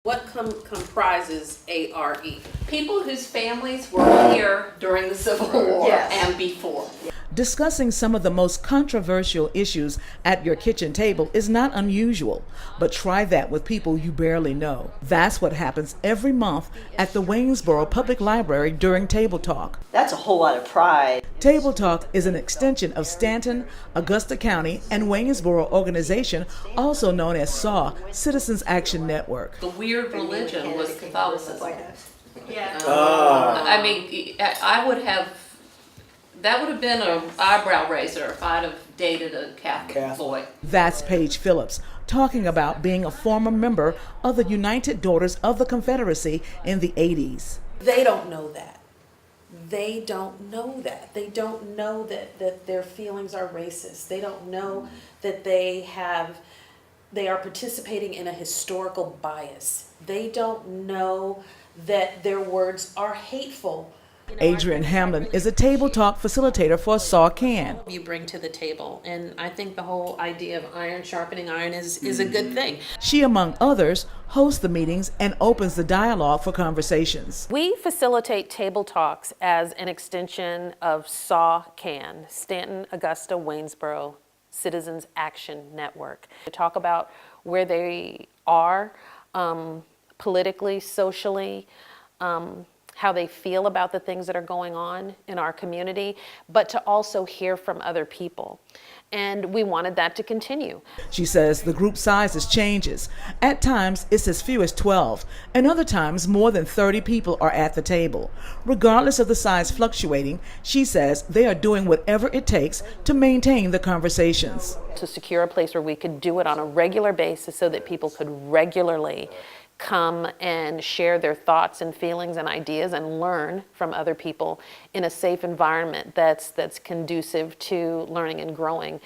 What comprises ARE? People whose families were here during the Civil War and before. Discussing some of the most controversial issues at your kitchen table is not unusual, but try that with people you barely know. That's what happens every month at the Waynesboro Public Library during Table Talk. That's a whole lot of pride. Table Talk is an extension of Stanton, Augusta County and Waynesboro organization, also known as SAW, Citizens Action Network. The weird religion was Catholicism. Yeah. I mean, that would have been an eyebrow raiser if I'd have dated a Catholic boy. That's Paige Phillips talking about being a former member of the United Daughters of the Confederacy in the 80s. They don't know that. They don't know that. They don't know that their feelings are racist. They don't know that they are participating in a historical bias. They don't know that their words are hateful. Adrienne Hamlin is a Table Talk facilitator for SAWCAN. You bring to the table, and I think the whole idea of iron sharpening iron is a good thing. She, among others, hosts the meetings and opens the dialogue for conversations. We facilitate Table Talks as an extension of SAWCAN, Stanton, Augusta, Waynesboro Citizens Action Network, to talk about where they are politically, socially, how they feel about the things that are going on in our community, but to also hear from other people. And we wanted that to continue. She says the group sizes changes. At times, it's as few as 12, and other times more than 30 people are at the table. Regardless of the size fluctuating, she says they are doing whatever it takes to maintain the conversations. To secure a place where we could do it on a regular basis so that people could regularly come and share their thoughts and feelings and ideas and learn from other people in a safe environment that's conducive to learning and growing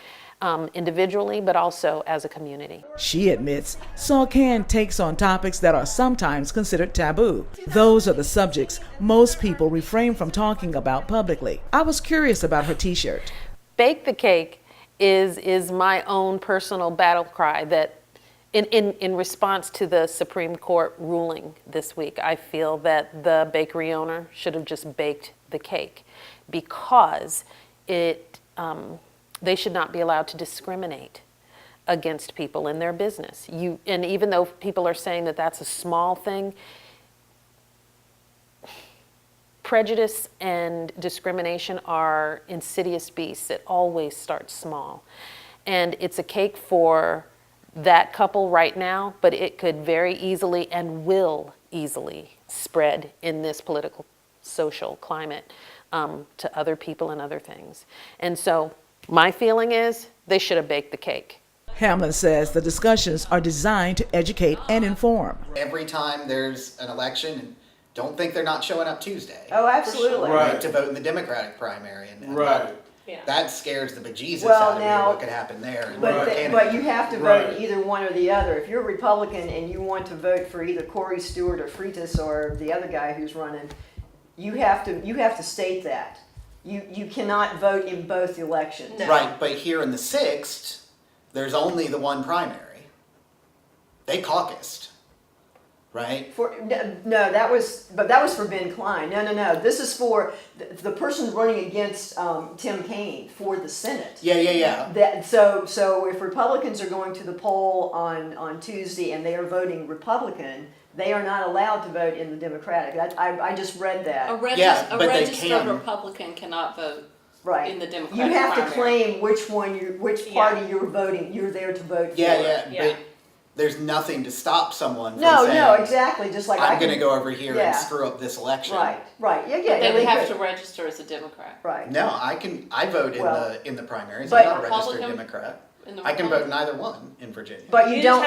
individually, but also as a community. She admits SAWCAN takes on topics that are sometimes considered taboo. Those are the subjects most people refrain from talking about publicly. I was curious about her t-shirt. Bake the cake is my own personal battle cry that in response to the Supreme Court ruling this week, I feel that the bakery owner should have just baked the cake, because they should not be allowed to discriminate against people in their business. And even though people are saying that that's a small thing, prejudice and discrimination are insidious beasts. It always starts small. And it's a cake for that couple right now, but it could very easily and will easily spread in this political, social climate to other people and other things. And so my feeling is they should have baked the cake. Hamlin says the discussions are designed to educate and inform. Every time there's an election, don't think they're not showing up Tuesday. Oh, absolutely. Right. To vote in the Democratic primary. And Right. that scares the bejesus out of me, what could happen there. But you have to vote either one or the other. If you're a Republican and you want to vote for either Corey Stewart or Freitas or the other guy who's running, you have to state that. You cannot vote in both elections. No. Right, but here in the 6th, there's only the one primary. They caucused. Right? That was for Ben Klein. No. This is for the person running against Tim Kaine for the Senate. Yeah. So if Republicans are going to the poll on Tuesday and they are voting Republican, they are not allowed to vote in the Democratic. I just read that. A registered Republican cannot vote in the Democratic You have primary. to claim which party you're voting. You're there to vote for. Yeah. But there's nothing to stop someone from saying, No, exactly. Just like I'm going to go over here and screw up this election. Right. Yeah. They would have to register as a Democrat. Right. No, I vote in the primaries. I'm not a registered Democrat. I can vote in either one in Virginia. But you don't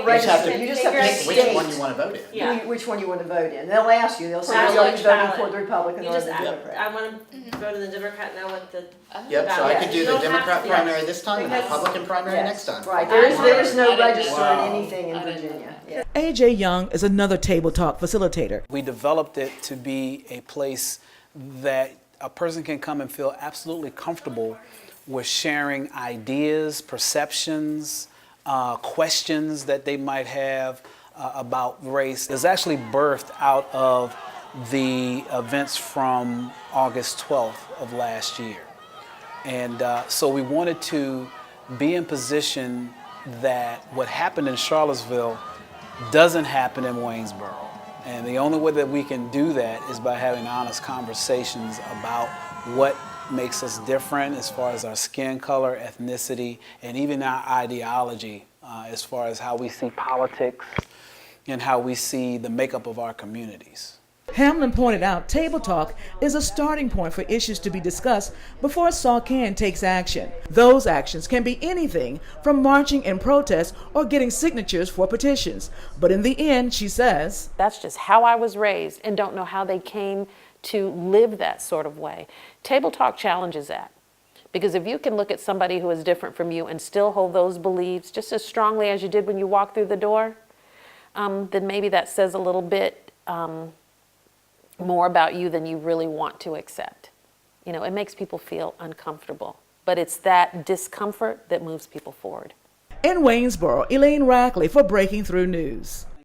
register. You just have to pick state which one you want to vote in. Yeah. Which one you want to vote in. They'll ask you. They'll say, are you voting for the Republican or the Democrat? I want to vote in the Democrat and I want the... Yep, so I could do the Democrat primary this time and the Republican primary next time. Right, there is no registering anything in Virginia. Yeah. AJ Young is another Table Talk facilitator. We developed it to be a place that a person can come and feel absolutely comfortable with sharing ideas, perceptions, questions that they might have about race is actually birthed out of the events from August 12th of last year. And so we wanted to be in position that what happened in Charlottesville doesn't happen in Waynesboro. And the only way that we can do that is by having honest conversations about what makes us different as far as our skin color, ethnicity, and even our ideology as far as how we see politics and how we see the makeup of our communities. Hamlin pointed out table talk is a starting point for issues to be discussed before SAWCAN takes action. Those actions can be anything from marching in protest or getting signatures for petitions. But in the end, she says, That's just how I was raised and don't know how they came to live that sort of way. Table talk challenges that. Because if you can look at somebody who is different from you and still hold those beliefs just as strongly as you did when you walked through the door, then maybe that says a little bit more about you than you really want to accept. You know, it makes people feel uncomfortable, but it's that discomfort that moves people forward. In Waynesboro, Elaine Rackley for Breaking Through News.